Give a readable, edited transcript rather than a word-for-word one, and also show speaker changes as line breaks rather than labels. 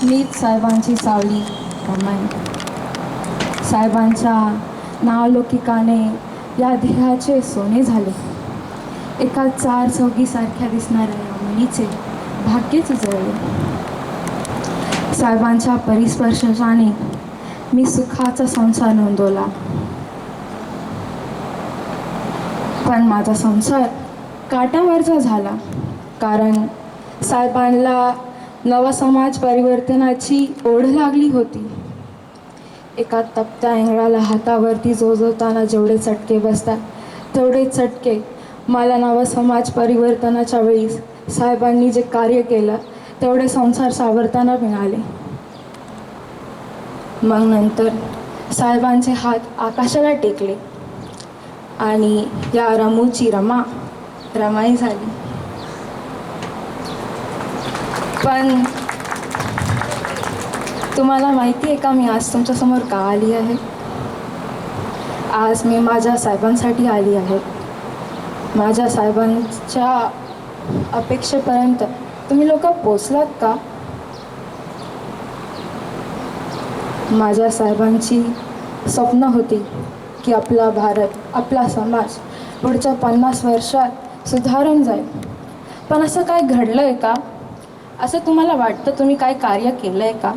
मीच साहेबांची सावली रमाई. साहेबांच्या नावलौकिकाने या ध्येयाचे सोने झाले. एका चार चौघीसारख्या दिसणाऱ्या या मुलीचे भाग्यच उजळले. साहेबांच्या परिस्पर्शाने मी सुखाचा संसार नोंदवला. पण माझा संसार काटावरचा झाला, कारण साहेबांना नवा समाज परिवर्तनाची ओढ लागली होती. एका तप्त्या इंगळाला हातावरती जोजवताना जेवढे चटके बसतात तेवढे चटके मला नवा समाज परिवर्तनाच्या वेळी साहेबांनी जे कार्य केलं तेवढे संसार सावरताना मिळाले. मग नंतर साहेबांचे हात आकाशाला टेकले आणि या रमूची रमाई झाली. पण तुम्हाला माहिती आहे का मी आज तुमच्यासमोर का आली आहे? आज मी माझ्या साहेबांसाठी आली आहे. माझ्या साहेबांच्या अपेक्षेपर्यंत तुम्ही लोक पोचलात का? माझ्या साहेबांची स्वप्न होती की आपला भारत, आपला समाज पुढच्या 50 वर्षात सुधारून जाईल. पण असं काय घडलं आहे का? असं तुम्हाला वाटतं? तुम्ही काय कार्य केलं आहे का?